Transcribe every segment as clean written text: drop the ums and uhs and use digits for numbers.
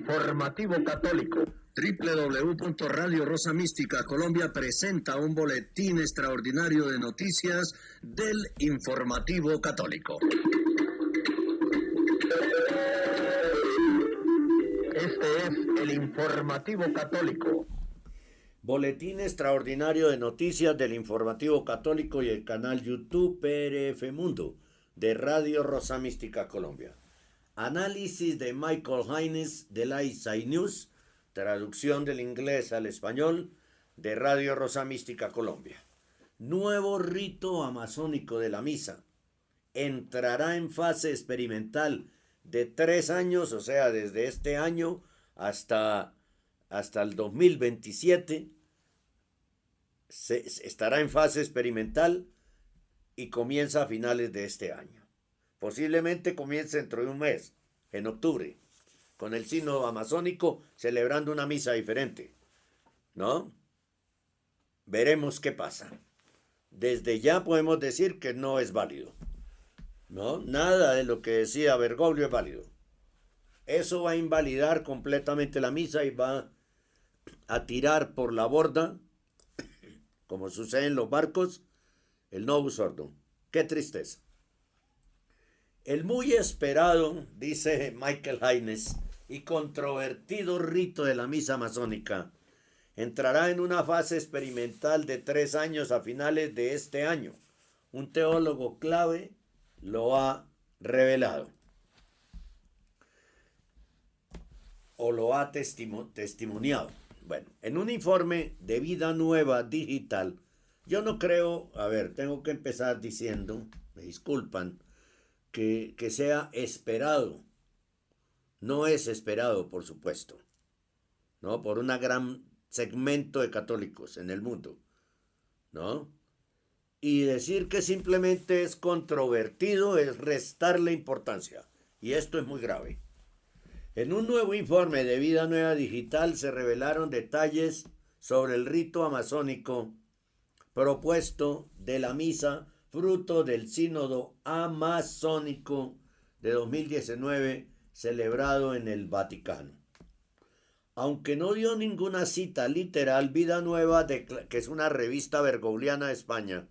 informativo católico. www.radio Rosa Mística Colombia presenta un boletín extraordinario de noticias del informativo católico. Este es el informativo católico. Boletín extraordinario de noticias del informativo católico y el canal YouTube PRF Mundo de Radio Rosa Mística Colombia. Análisis de Michael Haynes de la ISAI News, traducción del inglés al español de Radio Rosa Mística Colombia. Nuevo rito amazónico de la misa. Entrará en fase experimental de 3 años, o sea, desde este año hasta el 2027. Estará en fase experimental y comienza a finales de este año. Posiblemente comience dentro de un mes, en octubre, con el sínodo amazónico celebrando una misa diferente, ¿no? Veremos qué pasa. Desde ya podemos decir que no es válido, ¿no? Nada de lo que decía Bergoglio es válido. Eso va a invalidar completamente la misa y va a tirar por la borda, como sucede en los barcos, el Novus Ordo. ¡Qué tristeza! El muy esperado, dice Michael Haynes, y controvertido rito de la misa masónica entrará en una fase experimental de 3 años a finales de este año. Un teólogo clave lo ha revelado o lo ha testimoniado. Bueno, en un informe de Vida Nueva Digital, yo no creo, tengo que empezar diciendo, me disculpan, que sea esperado. No es esperado, por supuesto, ¿no? Por un gran segmento de católicos en el mundo, ¿no? Y decir que simplemente es controvertido es restarle importancia, y esto es muy grave. En un nuevo informe de Vida Nueva Digital se revelaron detalles sobre el rito amazónico propuesto de la misa, fruto del sínodo amazónico de 2019 celebrado en el Vaticano. Aunque no dio ninguna cita literal, Vida Nueva, que es una revista bergogliana de España,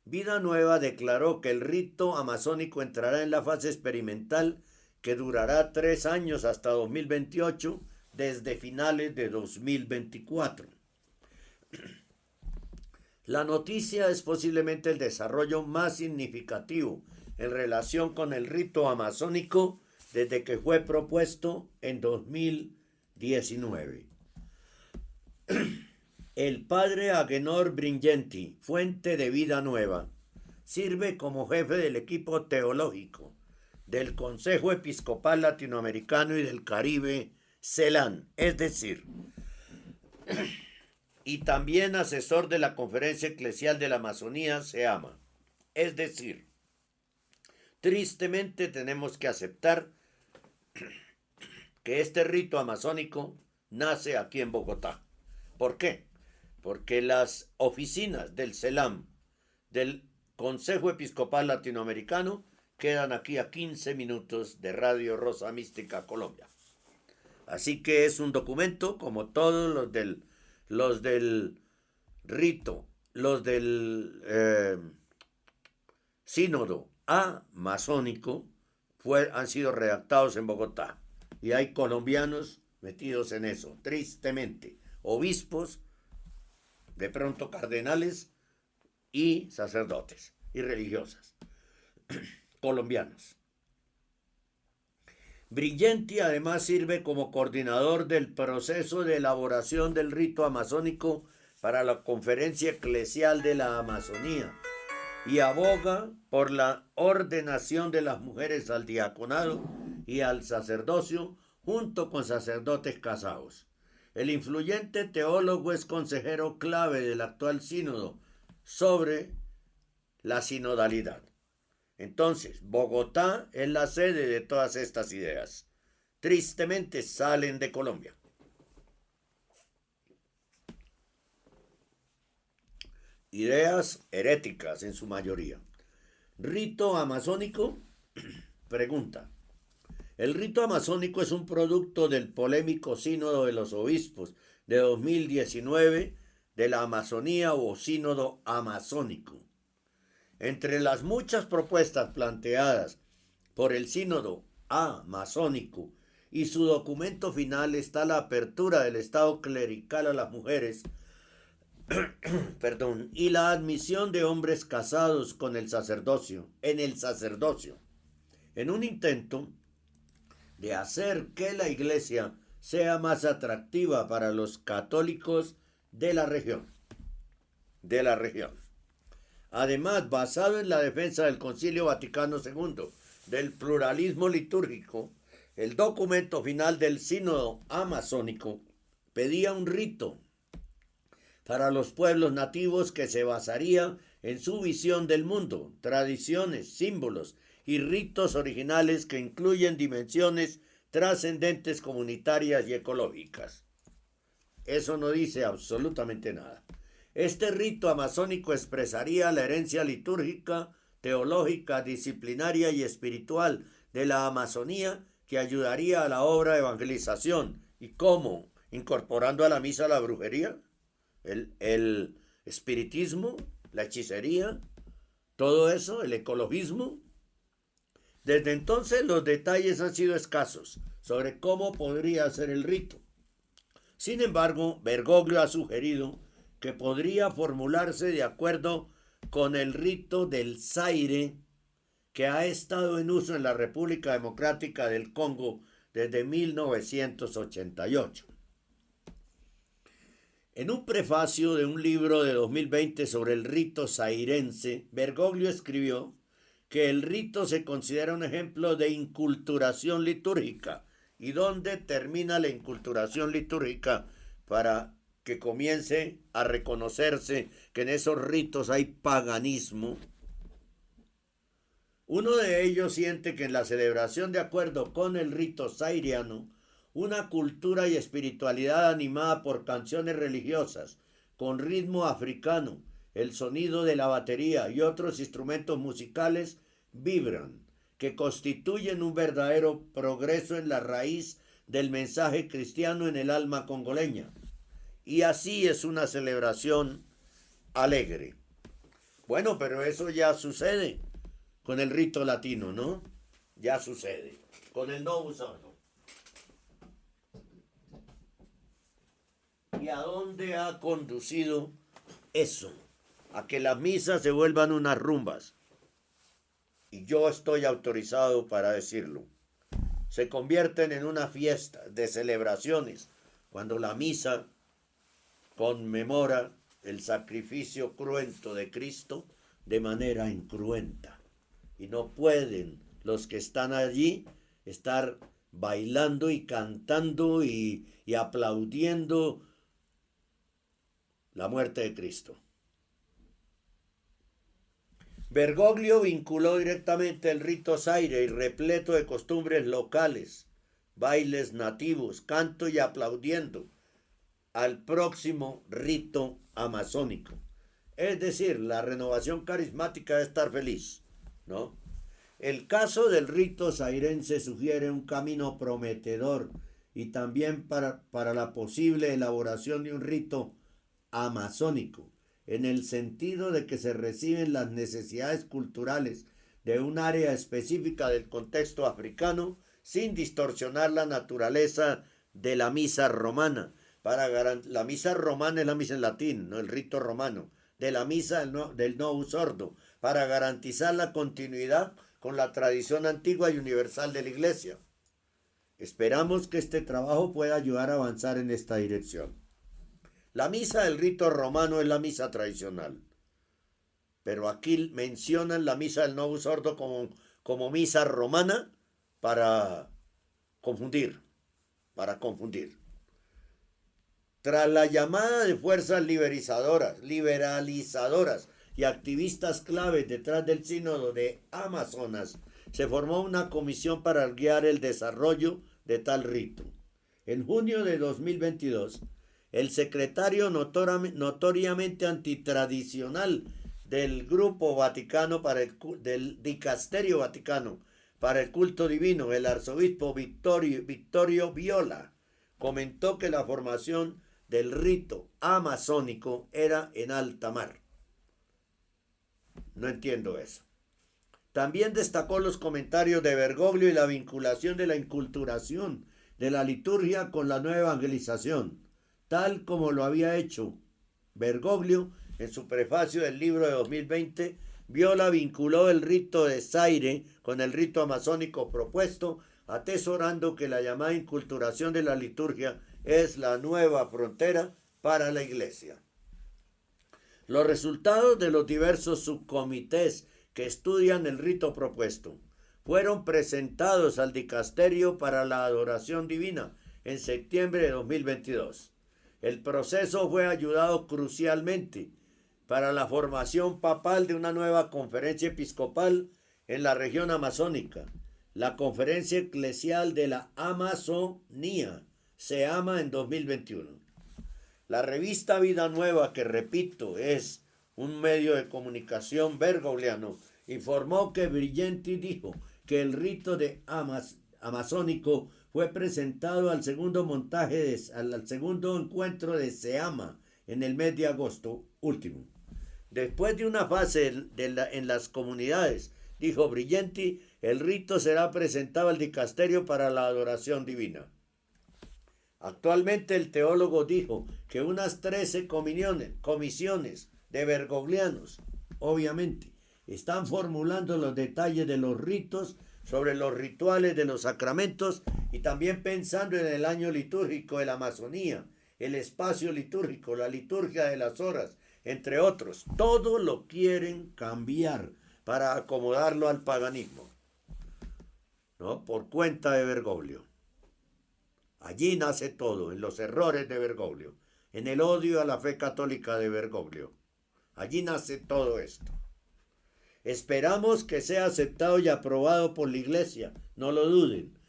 Vida Nueva declaró que el rito amazónico entrará en la fase experimental que durará 3 años hasta 2028, desde finales de 2024. La noticia es posiblemente el desarrollo más significativo en relación con el rito amazónico desde que fue propuesto en 2019. El padre Agenor Bringenti, fuente de Vida Nueva, sirve como jefe del equipo teológico del Consejo Episcopal Latinoamericano y del Caribe, CELAN, es decir, y también asesor de la Conferencia Eclesial de la Amazonía, SEAMA. Es decir, tristemente tenemos que aceptar que este rito amazónico nace aquí en Bogotá. ¿Por qué? Porque las oficinas del CELAM, del Consejo Episcopal Latinoamericano, quedan aquí a 15 minutos de Radio Rosa Mística Colombia. Así que es un documento como todos los del rito, los del sínodo amazónico han sido redactados en Bogotá. Y hay colombianos metidos en eso, tristemente. Obispos, de pronto cardenales y sacerdotes y religiosas colombianos. Bringenti además sirve como coordinador del proceso de elaboración del rito amazónico para la Conferencia Eclesial de la Amazonía y aboga por la ordenación de las mujeres al diaconado y al sacerdocio junto con sacerdotes casados. El influyente teólogo es consejero clave del actual sínodo sobre la sinodalidad. Entonces, Bogotá es la sede de todas estas ideas. Tristemente salen de Colombia. Ideas heréticas en su mayoría. Rito amazónico, pregunta. El rito amazónico es un producto del polémico Sínodo de los Obispos de 2019 de la Amazonía o Sínodo Amazónico. Entre las muchas propuestas planteadas por el Sínodo Amazónico y su documento final está la apertura del Estado clerical a las mujeres, y la admisión de hombres casados con el sacerdocio, en un intento de hacer que la iglesia sea más atractiva para los católicos de la región. Además, basado en la defensa del Concilio Vaticano II del pluralismo litúrgico, el documento final del Sínodo Amazónico pedía un rito para los pueblos nativos que se basaría en su visión del mundo, tradiciones, símbolos y ritos originales que incluyen dimensiones trascendentes comunitarias y ecológicas. Eso no dice absolutamente nada. Este rito amazónico expresaría la herencia litúrgica, teológica, disciplinaria y espiritual de la Amazonía que ayudaría a la obra de evangelización. ¿Y cómo? ¿Incorporando a la misa la brujería? El espiritismo, la hechicería, todo eso, el ecologismo. Desde entonces los detalles han sido escasos sobre cómo podría ser el rito. Sin embargo, Bergoglio ha sugerido que podría formularse de acuerdo con el rito del Zaire, que ha estado en uso en la República Democrática del Congo desde 1988. En un prefacio de un libro de 2020 sobre el rito zairense, Bergoglio escribió que el rito se considera un ejemplo de inculturación litúrgica. ¿Y dónde termina la inculturación litúrgica para que comience a reconocerse que en esos ritos hay paganismo? Uno de ellos siente que en la celebración de acuerdo con el rito zairiano, una cultura y espiritualidad animada por canciones religiosas, con ritmo africano, el sonido de la batería y otros instrumentos musicales vibran, que constituyen un verdadero progreso en la raíz del mensaje cristiano en el alma congoleña. Y así es una celebración alegre. Bueno, pero eso ya sucede con el rito latino, ¿no? Ya sucede. Con el Novus Ordo. ¿Y a dónde ha conducido eso? A que las misas se vuelvan unas rumbas. Y yo estoy autorizado para decirlo. Se convierten en una fiesta de celebraciones cuando la misa conmemora el sacrificio cruento de Cristo de manera incruenta. Y no pueden los que están allí estar bailando y cantando y aplaudiendo la muerte de Cristo. Bergoglio vinculó directamente el rito zaire y repleto de costumbres locales, bailes nativos, canto y aplaudiendo al próximo rito amazónico. Es decir, la renovación carismática de estar feliz, ¿no? El caso del rito zairense sugiere un camino prometedor y también para la posible elaboración de un rito amazónico, en el sentido de que se reciben las necesidades culturales de un área específica del contexto africano sin distorsionar la naturaleza de la misa romana. La misa romana es la misa en latín, no el rito romano, de la misa del Novus Ordo, para garantizar la continuidad con la tradición antigua y universal de la Iglesia. Esperamos que este trabajo pueda ayudar a avanzar en esta dirección. La misa del rito romano es la misa tradicional, pero aquí mencionan la misa del Novus Ordo como misa romana para confundir. Tras la llamada de fuerzas liberalizadoras y activistas claves detrás del sínodo de Amazonas, se formó una comisión para guiar el desarrollo de tal rito. En junio de 2022, el secretario notoriamente antitradicional del Grupo Vaticano del Dicasterio Vaticano para el culto divino, el arzobispo Victorio Viola, comentó que la formación del rito amazónico era en alta mar. No entiendo eso. También destacó los comentarios de Bergoglio y la vinculación de la inculturación de la liturgia con la nueva evangelización, tal como lo había hecho Bergoglio en su prefacio del libro de 2020. Viola vinculó el rito de Zaire con el rito amazónico propuesto, atesorando que la llamada inculturación de la liturgia es la nueva frontera para la Iglesia. Los resultados de los diversos subcomités que estudian el rito propuesto fueron presentados al Dicasterio para la Adoración Divina en septiembre de 2022. El proceso fue ayudado crucialmente para la formación papal de una nueva conferencia episcopal en la región amazónica, la Conferencia Eclesial de la Amazonía, SEAMA, en 2021. La revista Vida Nueva, que repito, es un medio de comunicación bergogliano, informó que Brignenti dijo que el rito de amazónico fue presentado al segundo al segundo encuentro de SEAMA en el mes de agosto último. Después de una fase en las comunidades, dijo Brignenti, el rito será presentado al Dicasterio para la Adoración Divina. Actualmente el teólogo dijo que unas 13 comisiones de bergoglianos, obviamente, están formulando los detalles de los ritos, sobre los rituales de los sacramentos y también pensando en el año litúrgico de la Amazonía, el espacio litúrgico, la liturgia de las horas, entre otros. Todo lo quieren cambiar para acomodarlo al paganismo, ¿no? Por cuenta de Bergoglio. Allí nace todo, en los errores de Bergoglio, en el odio a la fe católica de Bergoglio. Allí nace todo esto. Esperamos que sea aceptado y aprobado por la Iglesia, no lo duden,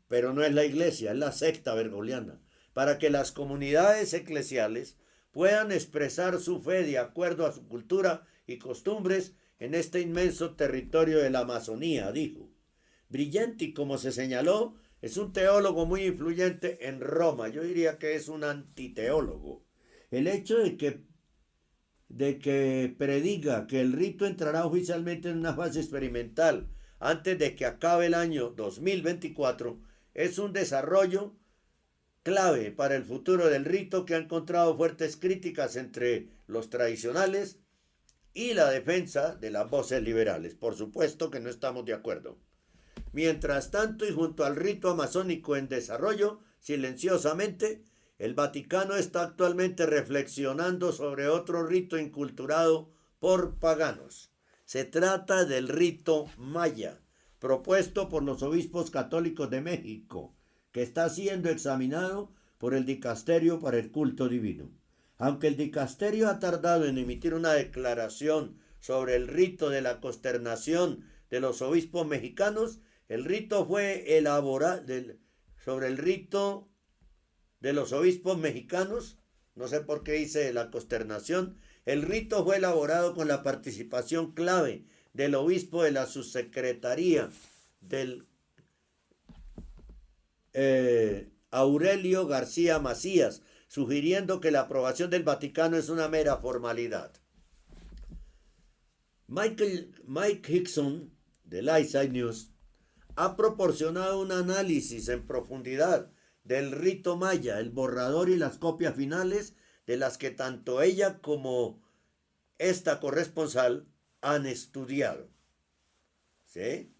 pero no es la Iglesia, es la secta bergogliana, para que las comunidades eclesiales puedan expresar su fe de acuerdo a su cultura y costumbres en este inmenso territorio de la Amazonía, dijo. Brignenti, como se señaló, es un teólogo muy influyente en Roma. Yo diría que es un antiteólogo. El hecho de que prediga que el rito entrará oficialmente en una fase experimental antes de que acabe el año 2024 es un desarrollo clave para el futuro del rito, que ha encontrado fuertes críticas entre los tradicionales y la defensa de las voces liberales. Por supuesto que no estamos de acuerdo. Mientras tanto, y junto al rito amazónico en desarrollo, silenciosamente, el Vaticano está actualmente reflexionando sobre otro rito inculturado por paganos. Se trata del rito maya, propuesto por los obispos católicos de México, que está siendo examinado por el Dicasterio para el Culto Divino. Aunque el Dicasterio ha tardado en emitir una declaración sobre el rito de la consternación de los obispos mexicanos, el rito fue elaborado sobre el rito de los obispos mexicanos, no sé por qué dice la consternación. El rito fue elaborado con la participación clave del obispo de la subsecretaría del Aurelio García Macías, sugiriendo que la aprobación del Vaticano es una mera formalidad. Mike Hickson, del Eyesight News, ha proporcionado un análisis en profundidad del rito maya, el borrador y las copias finales, de las que tanto ella como esta corresponsal han estudiado. ¿Sí?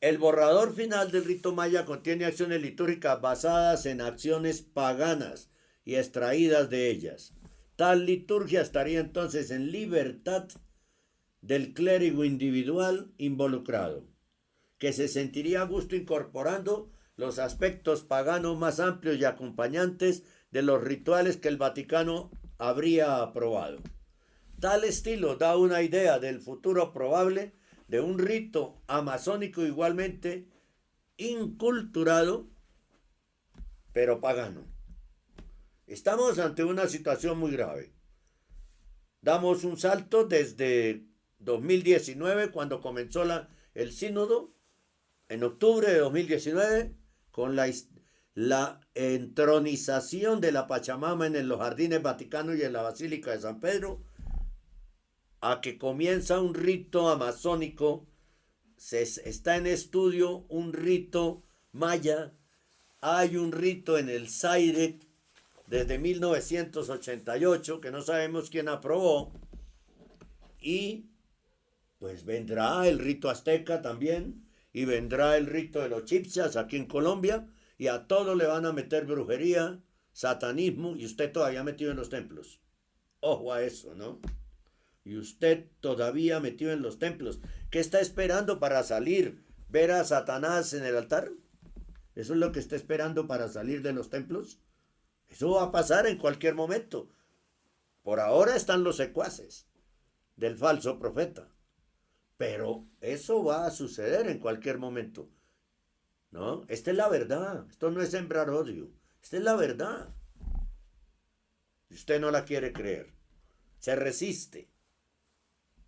El borrador final del rito maya contiene acciones litúrgicas basadas en acciones paganas y extraídas de ellas. Tal liturgia estaría entonces en libertad del clérigo individual involucrado, que se sentiría a gusto incorporando los aspectos paganos más amplios y acompañantes de los rituales que el Vaticano habría aprobado. Tal estilo da una idea del futuro probable de un rito amazónico igualmente inculturado, pero pagano. Estamos ante una situación muy grave. Damos un salto desde 2019, cuando comenzó el sínodo en octubre de 2019 con la entronización de la Pachamama en los Jardines Vaticanos y en la Basílica de San Pedro, a que comienza un rito amazónico. Está en estudio un rito maya, hay un rito en el Zaire desde 1988 que no sabemos quién aprobó, y pues vendrá el rito azteca también, y vendrá el rito de los chipchas aquí en Colombia, y a todos le van a meter brujería, satanismo, y usted todavía metido en los templos. Ojo a eso, ¿no? Y usted todavía metido en los templos. ¿Qué está esperando para salir? ¿Ver a Satanás en el altar? ¿Eso es lo que está esperando para salir de los templos? Eso va a pasar en cualquier momento. Por ahora están los secuaces del falso profeta. Pero eso va a suceder en cualquier momento. ¿No? Esta es la verdad. Esto no es sembrar odio. Esta es la verdad. Y usted no la quiere creer. Se resiste.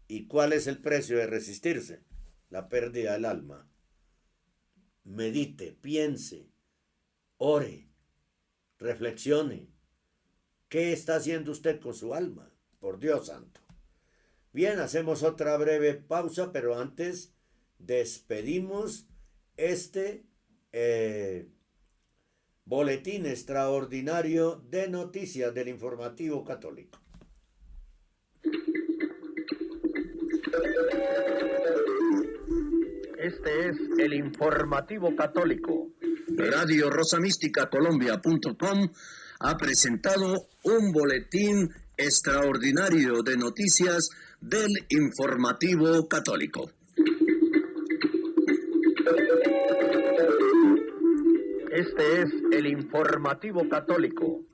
¿Y cuál es el precio de resistirse? La pérdida del alma. Medite, piense, ore, reflexione. ¿Qué está haciendo usted con su alma? Por Dios santo. Bien, hacemos otra breve pausa, pero antes despedimos este boletín extraordinario de noticias del Informativo Católico. Este es el Informativo Católico. Radio Rosa Mística Colombia.com ha presentado un boletín extraordinario de noticias del Informativo Católico. Este es el Informativo Católico.